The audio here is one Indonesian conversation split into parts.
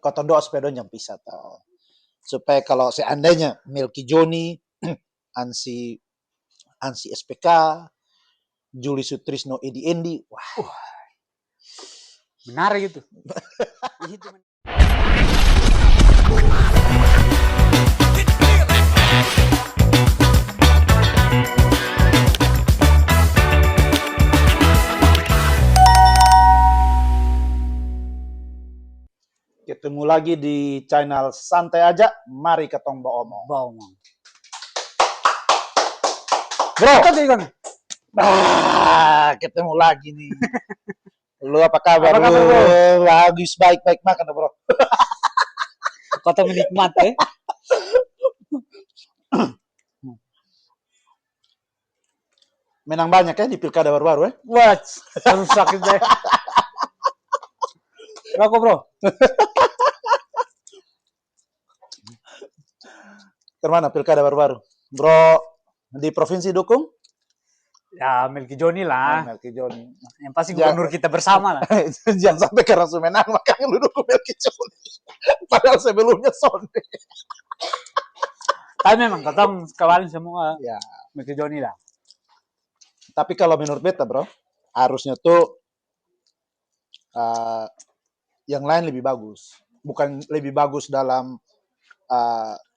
Kotong doa supaya dong yang pisah tau. Supaya kalau seandainya Melki Joni, Ansi SPK, Juli Sutrisno, Edi Endi, wah. Menarik gitu. Ketemu lagi di channel Santai Aja, mari ketong omong. Bro, ketemu lagi nih. Lu apa kabar, lu? Bagus, baik makan bro. Kota menikmati. Menang banyak ya di pilkada baru-baru ya? Wah, harus sakit deh. Rokok bro. Kemana pilkada baru-baru? Bro, di provinsi dukung? Ya, Melki Joni lah. Melki Joni. Yang pasti gubernur kita bersama lah. Jangan sampai karena Sumenang makanya lu dukung Melki Joni. Padahal sebelumnya Sonde. Tapi memang ketong kawalin semua. Ya, Melki Joni lah. tapi kalau menurut beta bro, harusnya tuh yang lain lebih bagus. Bukan lebih bagus dalam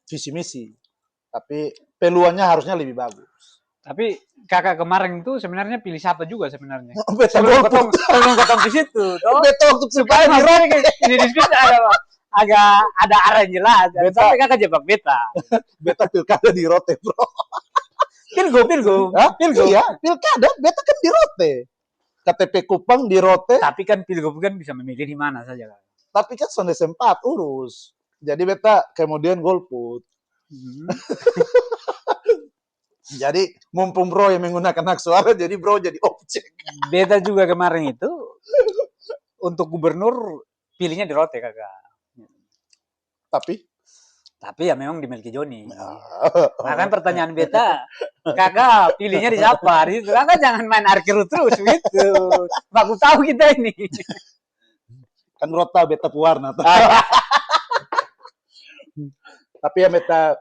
visi misi, tapi peluangnya harusnya lebih bagus. Tapi kakak kemarin itu sebenarnya pilih siapa juga sebenarnya. Beta Ketong di situ. Beta untuk Supaya makanya ini diskusi agak ada arah yang jelas. Sampai kakak jebak beta. Beta pilkada di Rote bro. Pilgub. Iya, pilkada. Beta kan di Rote. KTP Kupang di Rote. Tapi kan pilgub kan bisa memilih di mana saja kan. Tapi kan sonde sempat urus. Jadi beta kemudian golput. Jadi mumpung bro yang menggunakan hak suara, jadi bro jadi objek. Beta juga kemarin itu untuk gubernur pilihnya di Rote kakak. Tapi ya memang di Melki Joni. Makanya pertanyaan beta, kakak pilihnya di siapa? Itu kakak jangan main arkeru terus gitu. Aku tahu kita ini. Kan rota beta pewarna. Tapi ya beta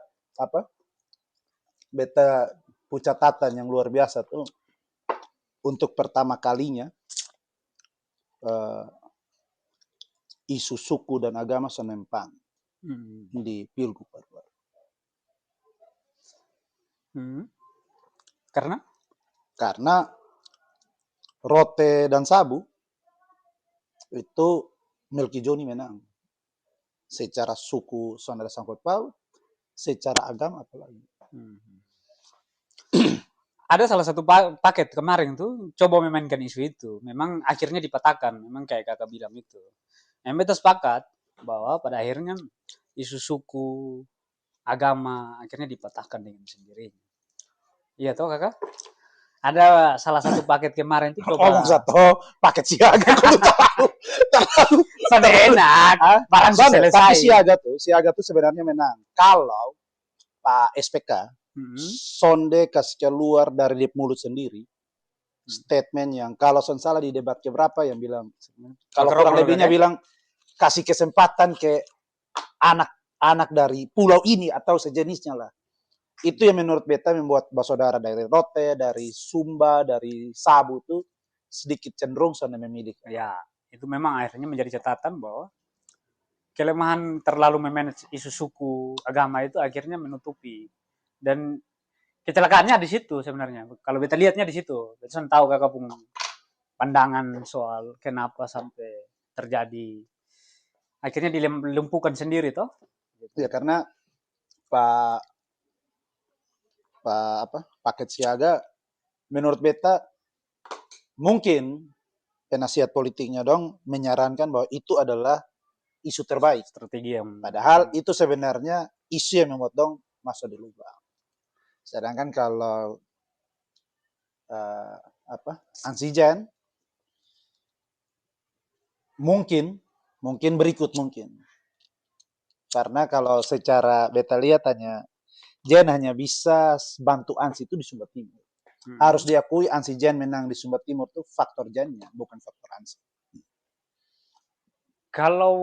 beta catatan yang luar biasa tuh untuk pertama kalinya isu suku dan agama senempang di pilgub. Karena Rote dan Sabu itu Melki Joni menang secara suku saudara sangkut paut, secara agama apalagi. Ada salah satu paket kemarin tuh coba memainkan isu itu. Memang akhirnya dipatahkan. Memang kayak kakak bilang itu. Memang kita sepakat bahwa pada akhirnya isu suku, agama akhirnya dipatahkan dengan sendirinya. Iya toh kakak? Ada salah satu paket kemarin tuh coba. Ngomong satu paket siaga terlalu enak. Barang selesai. Tapi siaga tuh sebenarnya menang. Kalau Pak SPK sonde kasih keluar dari mulut sendiri statement yang kalau salah di debat keberapa yang bilang kalau kurang lebihnya bilang kasih kesempatan ke anak dari pulau ini atau sejenisnya lah. Itu yang menurut beta membuat saudara dari Rote, dari Sumba, dari Sabu tuh sedikit cenderung sonde memilih. Ya, itu memang akhirnya menjadi catatan bahwa kelemahan terlalu memanage isu suku agama itu akhirnya menutupi. Dan kecelakaannya di situ sebenarnya. Kalau kita lihatnya di situ, kita tahu kakak punya pandangan soal kenapa sampai terjadi akhirnya dilumpuhkan sendiri toh. Ya karena paket siaga menurut beta mungkin penasihat politiknya dong menyarankan bahwa itu adalah isu terbaik, strategi yang padahal itu sebenarnya isu yang membuat dong masuk di lubang. Sedangkan kalau Ansijen mungkin berikut karena kalau secara beta lihat Jen hanya bisa bantu Ansi itu di Sumba Timur. Harus diakui Ansijen menang di Sumba Timur itu faktor Jennya bukan faktor Ansi. Kalau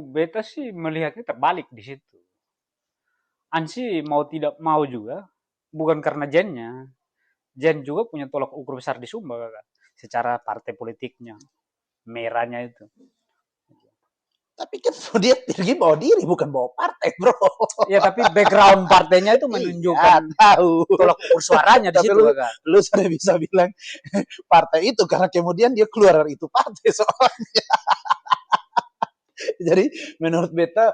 beta sih melihatnya terbalik di situ. Ansi mau tidak mau juga, bukan karena Jennya. Jen juga punya tolak ukur besar di Sumba, Kakak. Secara partai politiknya, merahnya itu. Tapi kan dia pergi bawa diri, bukan bawa partai, bro. Ya, tapi background partainya itu menunjukkan Iya, tahu. tolak ukur suaranya di Tapi situ, Kakak. lu sudah bisa bilang partai itu karena kemudian dia keluar dari itu partai soalnya. Jadi menurut beta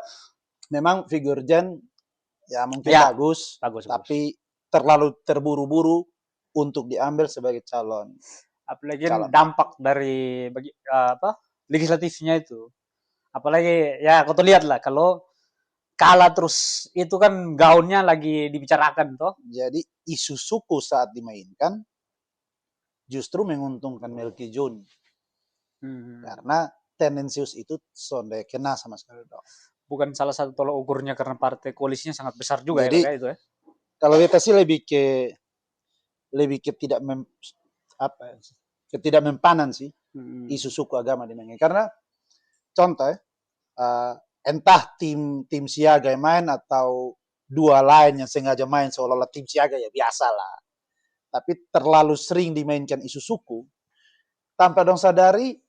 memang figur Jen ya mungkin Ya, bagus, bagus, bagus. tapi terlalu terburu-buru untuk diambil sebagai calon. Apalagi dampak dari legislatifnya itu. Apalagi ya kau tuh lihat lah kalau kalah terus itu kan gaunnya lagi dibicarakan toh. Jadi isu suku saat dimainkan justru menguntungkan Melki Joni. Karena tendensius itu sonde kena sama sekali dong. Bukan salah satu tolak ukurnya karena partai koalisinya sangat besar juga. Jadi, ya itu ya. Kalau kita sih lebih ke tidak mempanan sih isu suku agama dimainkan. Karena contoh entah tim siaga yang main atau dua lain yang sengaja main seolah-olah tim siaga ya biasa lah. Tapi terlalu sering dimainkan isu suku tanpa dong sadari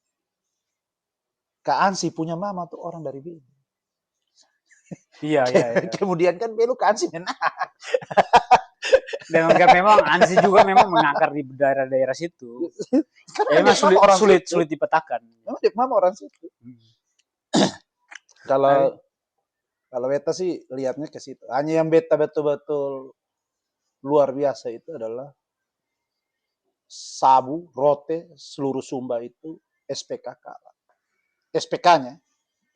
Kak Ansi punya mama tuh orang dari Belu. Iya. Kemudian kan Belu Kak Ansi menang. Dan memang Ansi juga memang mengakar di daerah-daerah situ. Ya, memang sulit dipetakan. Memang dia mama orang situ. Kalau beta sih lihatnya ke situ. Hanya yang beta betul-betul luar biasa itu adalah Sabu, Rote, seluruh Sumba itu SPK kalah. SPK-nya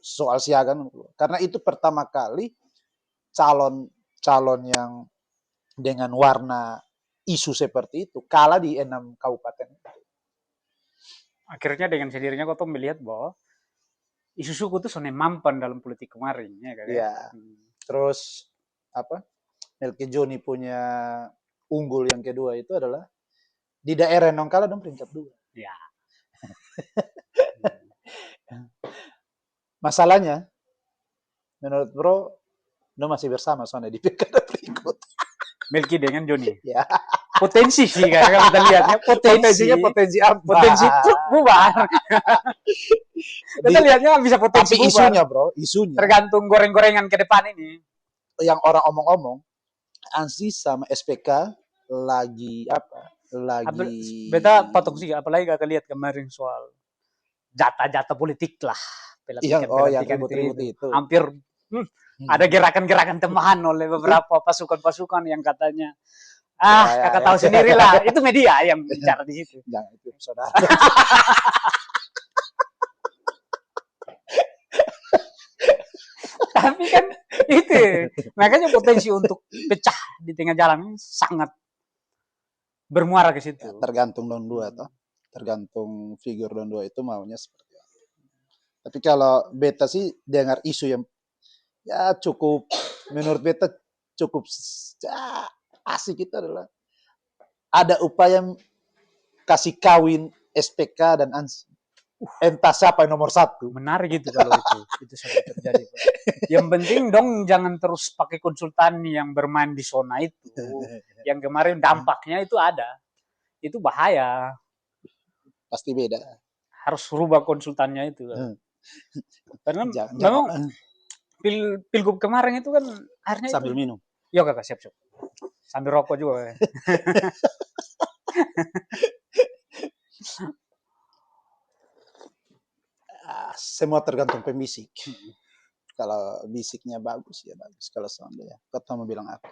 soal siagan, karena itu pertama kali calon yang dengan warna isu seperti itu kalah di 6 kabupaten. Akhirnya dengan sendirinya kau tuh melihat bahwa isu suku itu soalnya mampan dalam politik kemarin, ya kan? Ya. Terus Melki Joni punya unggul yang kedua itu adalah di daerah yang kalah dong peringkat 2. Ya. Masalahnya, menurut bro, lo masih bersama soalnya di pilkada berikut. Melki dengan Joni. Ya. Potensi sih kan kalau kita lihatnya potensi apa? Potensi itu bubar. Kita lihatnya bisa potensi tapi bubar. Isunya bro, isunya. Tergantung goreng-gorengan ke depan ini. Yang orang omong-omong, Ansi sama SPK lagi beta patok sih, apalagi kakak lihat kemarin soal jatah-jatah politik lah. Yang ribut-ribut itu. Hampir ada gerakan-gerakan teman oleh beberapa pasukan-pasukan yang katanya kakak tahu sendiri lah. Itu media yang bicara di situ. Jangan itu saudara. Tapi kan itu makanya potensi untuk pecah di tengah jalan sangat bermuara ke situ. Ya, tergantung don dua toh. Tergantung figur don dua itu maunya seperti apa. Tapi kalau beta sih dengar isu yang ya cukup menurut beta cukup asik itu adalah ada upaya kasih kawin SPK dan Ansi. Entah siapa yang nomor 1. Menarik gitu kalau itu sampai terjadi. Yang penting dong jangan terus pakai konsultan yang bermain di zona itu. Yang kemarin dampaknya itu ada. Itu bahaya. Pasti beda. Harus rubah konsultannya itu. Karena memang pilgub kemarin itu kan akhirnya sambil minum. Yo kakak siap-siap. Sambil rokok juga. Semua tergantung pembisik. Kalau bisiknya bagus ya bagus. Kalau sound ya, kau mau bilang apa?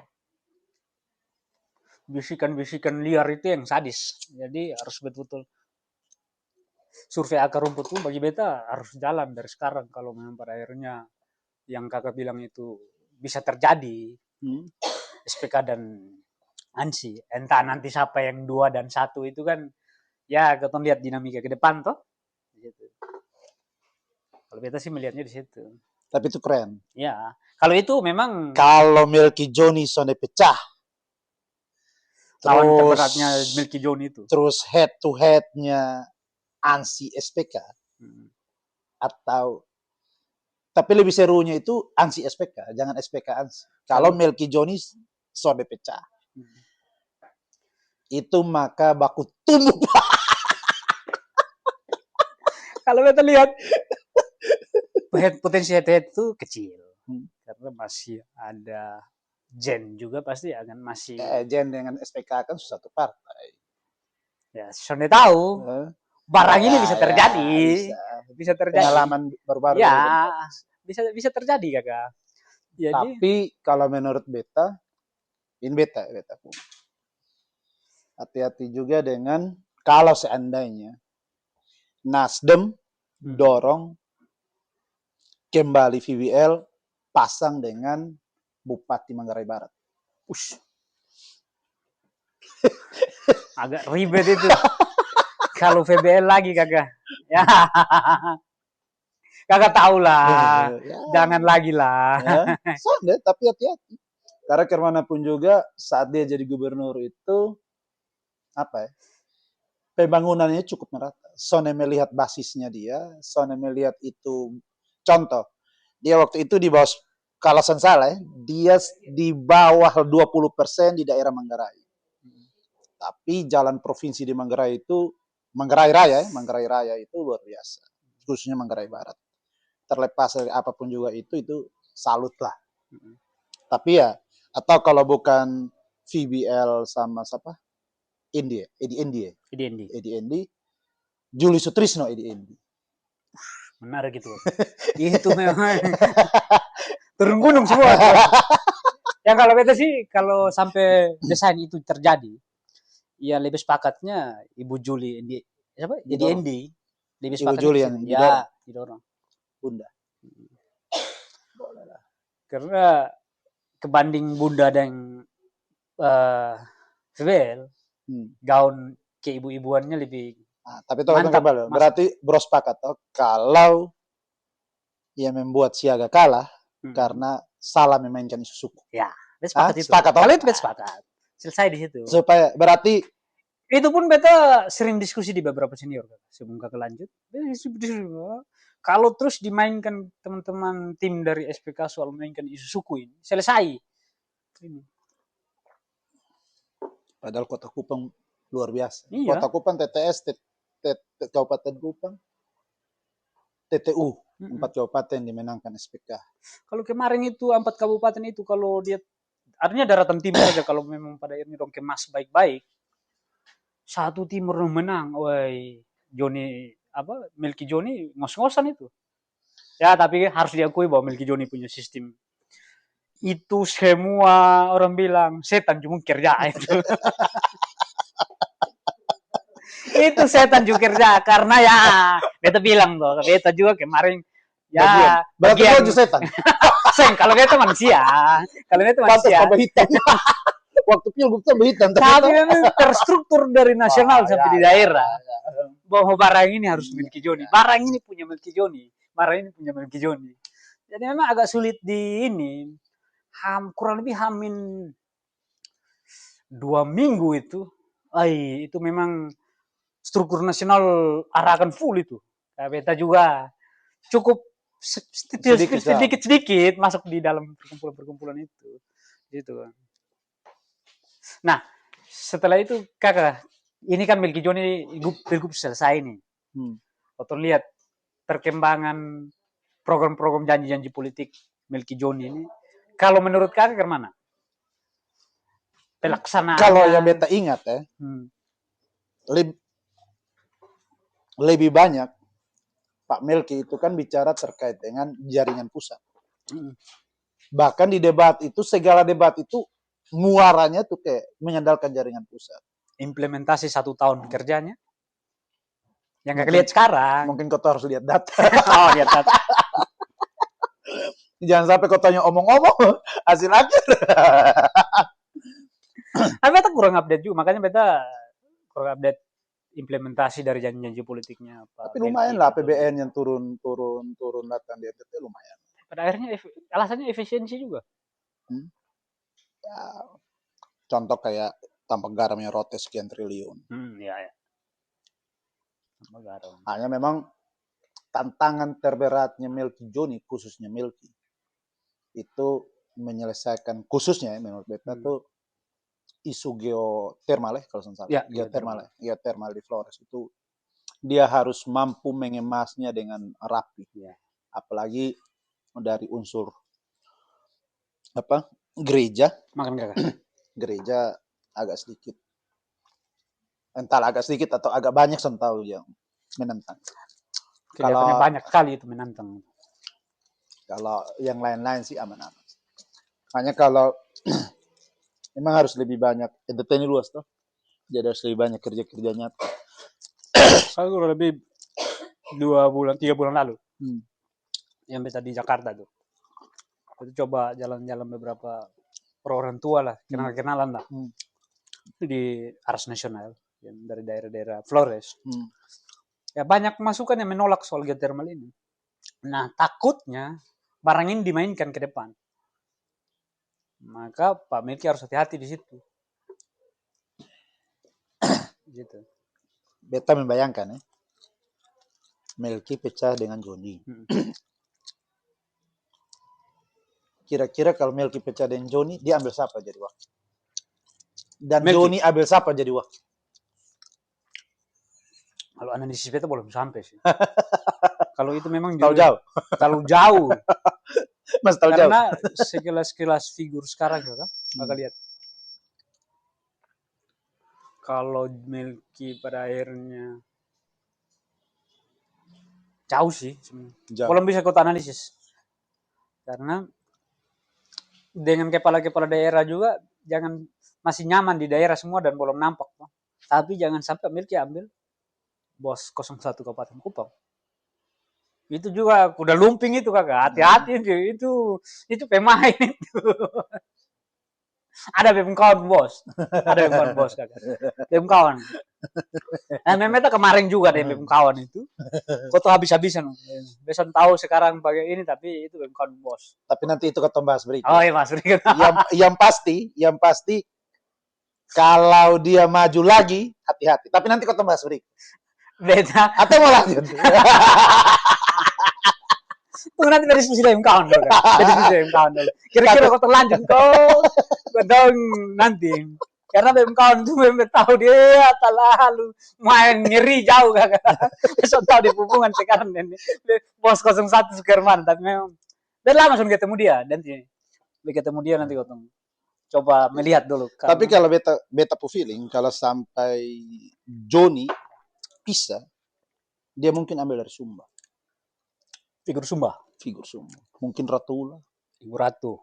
Bisikan-bisikan liar itu yang sadis. Jadi harus betul-betul survei akar rumput itu bagi beta harus jalan dari sekarang kalau memang pada akhirnya yang kakak bilang itu bisa terjadi. SPK dan Ansi. Entah nanti siapa yang 2 dan 1 itu kan ya kita lihat dinamika ke depan toh. Gitu. Kalau beta sih melihatnya di situ. Tapi itu keren. Ya, kalau itu memang kalau Melki Joni sonde pecah. Lawan terberatnya Melki Joni itu. Terus head to head-nya Ansi SPK atau Tapi lebih serunya itu ansi SPK, jangan SPK ansi. Kalau Melki Joni sudah pecah, itu maka baku tumbuh. Kalau kita lihat potensi head-to-head itu kecil. Karena masih ada Jen juga pasti akan masih. Jen dengan SPK kan satu partai. Ya, sudah tahu. Barang ini bisa terjadi. Bisa terjadi. Pengalaman baru-baru. Ya, bisa terjadi kakak. Jadi, tapi kalau menurut beta, ini beta pun. Hati-hati juga dengan kalau seandainya Nasdem dorong kembali VWL pasang dengan Bupati Manggarai Barat. Agak ribet itu. Kalau VBL lagi kakak. Ya. Kakak tahu lah. Jangan lagi lah. Soalnya, tapi hati-hati. Karena kemanapun juga saat dia jadi gubernur itu pembangunannya cukup merata. Sone melihat basisnya dia, Sone melihat itu contoh. Dia waktu itu di bawah, kalau saya salah dia di bawah 20% di daerah Manggarai. Tapi jalan provinsi di Manggarai itu, Manggarai Raya itu luar biasa. Khususnya Manggarai Barat. Terlepas dari apapun juga itu salut lah. Tapi ya, atau kalau bukan VBL sama siapa? Edi Endi. Juli Sutrisno Edi Endi. Menarik gitu. Itu memang turun gunung semua. Ya kalau beta sih, kalau sampai desain itu terjadi, ya lebih sepakatnya Ibu Juli Edi Endi. Lebih Ibu Juli yang didorong. Bunda. Karena kebanding Bunda dan VBL, gaun keibu-ibuannya lebih tapi mantap. Berarti bro sepakat kalau ia membuat Siaga kalah karena salah memainkan isu suku. Ya, sepakat itu. Kalau itu sepakat. Selesai di situ. Supaya berarti itu pun beta sering diskusi di beberapa senior sebelum kakak lanjut. Kalau terus dimainkan teman-teman tim dari SPK soal memainkan isu suku ini, selesai. Ini. Padahal Kota Kupang luar biasa. Iya. Kota Kupang TTS, Kabupaten Kupang, TTU, 4 kabupaten dimenangkan SPK. Kalau kemarin itu 4 kabupaten itu kalau dia artinya daratan timur saja kalau memang pada akhirnya dong kemas baik-baik. Satu timur menang, woi Joni Melki Joni ngos-ngosan itu. Ya tapi harus diakui bahwa Melki Joni punya sistem. Itu semua orang bilang setan cuma kerja itu. Itu setan juga kerja karena ya beta bilang tuh, beta juga kemarin ya bagian setan. Kalau beta manusia, Waktu pilgub tuh behitam. Tapi memang terstruktur dari nasional sampai di daerah. Bahwa barang ini harus Melki Joni. Barang ini punya Melki Joni. Jadi memang agak sulit di ini. Kurang lebih hamin 2 minggu itu. Itu memang struktur nasional arahkan full itu. Beta juga cukup sedikit masuk di dalam perkumpulan itu. Gitu kan. Nah, setelah itu kakak, ini kan Melki Joni pilgub selesai nih. Waktu lihat perkembangan program-program janji-janji politik Melki Joni ini, kalau menurut kakak kemana? Pelaksanaan. Kalau yang beta ingat lebih banyak Pak Melki itu kan bicara terkait dengan jaringan pusat. Bahkan di debat itu, segala debat itu muaranya tuh kayak mengandalkan jaringan pusat. Implementasi 1 tahun kerjanya. Yang kakak lihat sekarang. Mungkin kau harus lihat data. Lihat data. Jangan sampai kau tanya omong-omong, hasil akhir. Tapi beta kurang update juga, makanya beta kurang update implementasi dari janji-janji politiknya. Tapi lumayan lah APBN yang turun datang di NTT lumayan. Pada akhirnya alasannya efisiensi juga. Ya, contoh kayak tambak garamnya rote sekian triliun. Ya. Hanya memang tantangan terberatnya Melki Joni, khususnya Melki, itu menyelesaikan khususnya ya, menurut beta tuh isu geotermal kalau salah. Ya, Geotermal di Flores itu dia harus mampu mengemasnya dengan rapi. Ya. Apalagi dari unsur gereja. Makan kakak. Gereja agak sedikit, entah agak sedikit atau agak banyak saya tahu yang menentang. Kelihatannya banyak kali itu menantang. Kalau yang lain-lain sih aman-aman. Hanya kalau memang harus lebih banyak entertain luas tuh. Jadi harus lebih banyak kerja-kerja nyata. Saya kurang lebih 3 bulan lalu. Yang beta di Jakarta tuh. Itu coba jalan-jalan beberapa orang tua lah, kenalan lah. Di Ars Nasional yang dari daerah-daerah Flores. Ya banyak masukan yang menolak soal geothermal ini. Nah, takutnya barang ini dimainkan ke depan. Maka Pak Melki harus hati-hati di situ. Gitu. Beta membayangkan ya, Melki pecah dengan Joni. Kira-kira kalau Melki pecah dengan Joni, dia ambil siapa jadi wakil? Dan Melki. Joni ambil siapa jadi wakil? Kalau analisis beta belum sampai sih. Kalau itu memang jauh. Terlalu jauh. Mas tahu karena jauh. sekilas figur sekarang kan, bakal lihat. Kalau Melki pada akhirnya jauh sih sebenarnya. Belum bisa kau analisis. Karena dengan kepala-kepala daerah juga jangan masih nyaman di daerah semua dan belum nampak. Tapi jangan sampai Melki ambil bos 01 Kabupaten Kupang. Itu juga kuda lumping itu kakak. Hati-hati itu pemain itu. Ada BEM kawan bos. Ada BEM kawan bos kakak. BEM kawan. Nah, memeta kemarin juga deh BEM kawan itu. Kau tuh habis-habisan. Besok tahu sekarang pakai ini tapi itu BEM kawan bos. Tapi nanti itu kita bahas berikut. Oh iya mas berikut. yang pasti kalau dia maju lagi hati-hati. Tapi nanti kita bahas berikut. Beta. Atau mau lanjut? Tunggu nanti dari diskusi BEM kawan dulu kan. Dari diskusi BEM kawan dulu. Kira-kira kau terlanjut kau dong nanti. Karena BEM kawan itu BEM tahu dia terlalu main ngeri jauh kakak. Besok tahu di hubungan sekarang ini. Bos 01 Sukerman tapi memang dan lama sudah ketemu dia dan ketemu dia nanti kau coba melihat dulu. Tapi kalau beta feeling kalau sampai Joni bisa dia mungkin ambil dari Sumba. Figur Sumba. Mungkin Ratula. Ibu Ratu.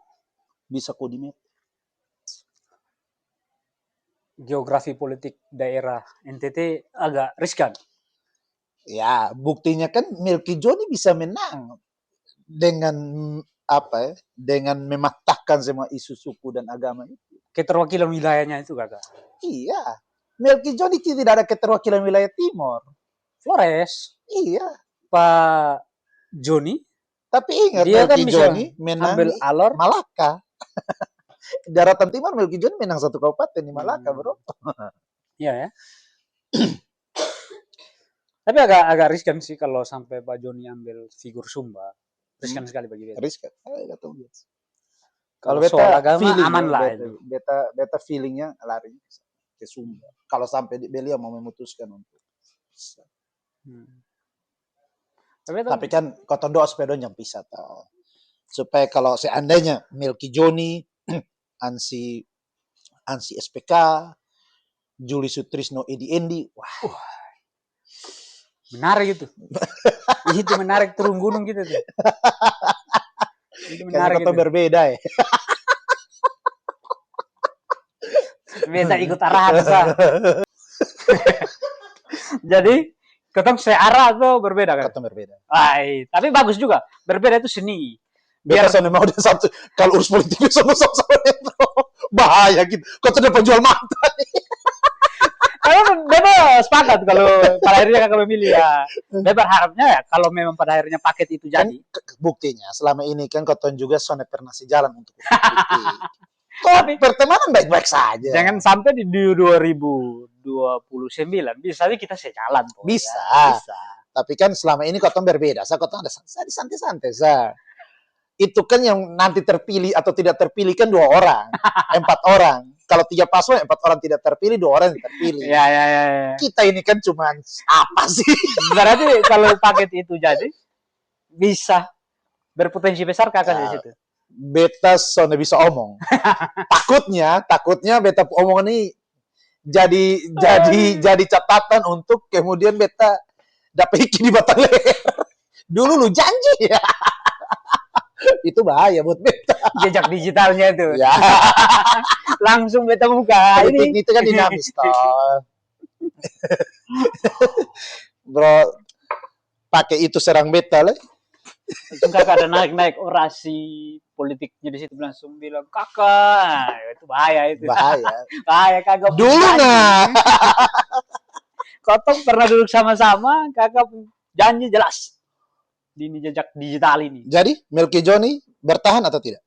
Bisa Kodimet. Geografi politik daerah NTT agak riskan. Ya, buktinya kan Melki Joni bisa menang dengan dengan mematahkan semua isu suku dan agama itu. Keterwakilan wilayahnya itu kakak. Iya. Melki Joni tidak ada keterwakilan wilayah Timor. Flores. Iya. Pak Joni. Tapi ingat dia Melki kan Joni menang ambil alor Malaka. Daratan Timur Melki Joni menang 1 kabupaten di Malaka, bro. Iya ya. Tapi agak riskan sih kalau sampai Pak Joni ambil figur Sumba. Riskan sekali bagi beta. Riskan. Kalau soal agama aman lah. Beta feelingnya lari ke Sumba. Kalau sampai beliau mau memutuskan untuk tapi kan koton doa supaya yang bisa tahu. Supaya kalau seandainya Melki Joni, Ansi SPK, Juli Sutrisno, Edi Endi, wah. Menarik itu. Itu menarik turun gunung gitu tuh. Itu menarik itu. Berbeda ya. Beda ikut arahan Jadi ketong searah atau berbeda kan? Ketong berbeda. Tapi bagus juga. Berbeda itu seni. Biar saya mau dia satu. Kalau urus politik sama-sama bahaya gitu. Kau tuh dapat jual mata. Kalau bebas sepakat kalau pada akhirnya kakak memilih ya. Bebas harapnya ya kalau memang pada akhirnya paket itu jadi. Buktinya selama ini kan Koton juga pernah sejalan untuk tapi pertemanan baik-baik saja. Jangan sampai di 2029 bisa kita sejalan. Bisa. Tapi kan selama ini kotong berbeda. Saya kotong ada santai-santai. Itu kan yang nanti terpilih atau tidak terpilih kan 2 orang, 4 orang. Kalau 3 paslon 4 orang tidak terpilih, 2 orang yang terpilih. Ya. Kita ini kan cuma apa sih? Berarti kalau paket itu jadi bisa berpotensi besar kakak di situ. Beta soalnya bisa omong. takutnya beta omong ini jadi catatan untuk kemudian beta dapat iki di batang leher. Dulu lu janji ya. Itu bahaya buat beta. Jejak digitalnya itu. Ya. Langsung beta buka. Politik Ini itu kan dinamis toh. Bro, pakai itu serang beta lah. langsung kakak ada naik orasi politiknya di situ langsung bilang kakak itu bahaya itu. Bahaya kakak. Dulu nah. Kotong pernah duduk sama-sama, kakak janji jelas di ini jejak digital ini. Jadi Melki Joni bertahan atau tidak?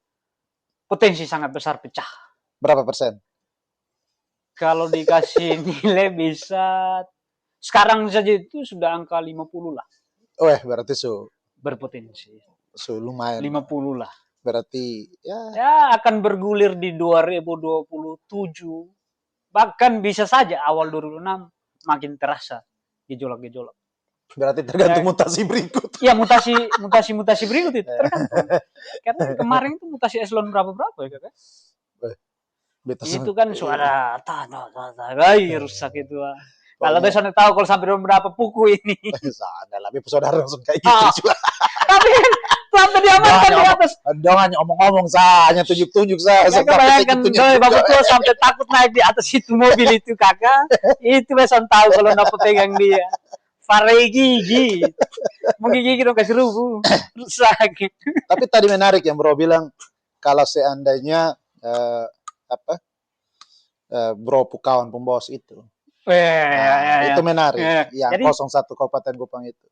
Potensi sangat besar pecah. Berapa persen? Kalau dikasih nilai bisa sekarang saja itu sudah angka 50 lah. Berarti Berpotensi. Lumayan. 50 lah. Berarti ya akan bergulir di 2027. Bahkan bisa saja awal 2006 makin terasa gejolak-gejolak. Berarti tergantung mutasi berikut. Iya, mutasi berikut itu tergantung. Karena kemarin itu mutasi eselon berapa ya kakak? Itu kan suara rusak itu. Kalau besok tahu kalau sampai berapa puku ini. Sana lah, saudara langsung kayak gitu juga. Tapi sampai diamankan di atas. Dong hanya omong-omong hanya tunjuk-tunjuk saya. Kebayangkan bapak tua sampai takut naik di atas itu mobil itu kakak. Itu besok tahu kalau dapat pegang dia. Farai gigi. Mau gigi dong kasih rubuh. Rusak. Tapi tadi menarik yang bro bilang kalau seandainya bro kawan pembos itu. Itu menarik. Yang jadi, 01 Kabupaten Kupang itu.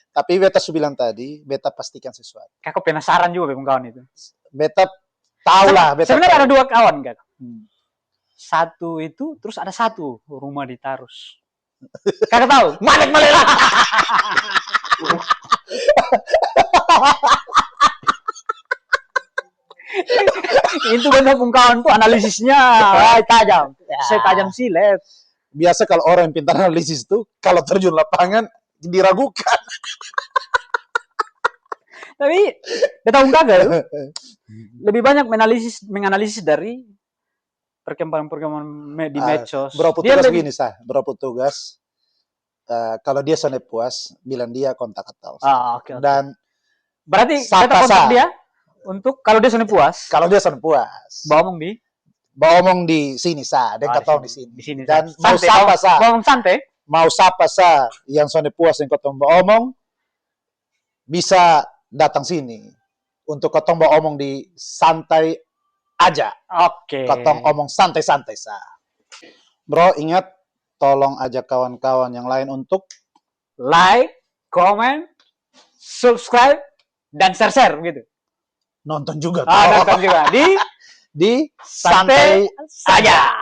Tapi beta sudah bilang tadi, beta pastikan sesuatu. Kakak penasaran juga dengan kawan itu. Beta tahu lah. Sebenarnya ada 2 kawan kakak. Satu itu, terus ada satu rumah di Tarus. Kakak tahu? Malek. Itu benar kawan tuh analisisnya tajam. Saya tajam silet. Biasa kalau orang yang pintar analisis itu kalau terjun lapangan diragukan. Tapi beta kakak lebih banyak menganalisis dari perkembangan di medsos. Bro petugas begini bro petugas kalau dia sana puas bilang dia kontak atau. Okay. Dan berarti beta kontak dia untuk kalau dia sana puas. Kalau dia sana puas. Bawa omong di sini dan kata di sini. Dan mau sapa santai. Mau sapa yang sana puas yang kata omong bisa datang sini untuk kotong bawa omong di santai aja. Oke. Kotong omong santai-santai Bro, ingat tolong ajak kawan-kawan yang lain untuk like, comment, subscribe dan share gitu. Nonton juga. Nonton juga di santai saja.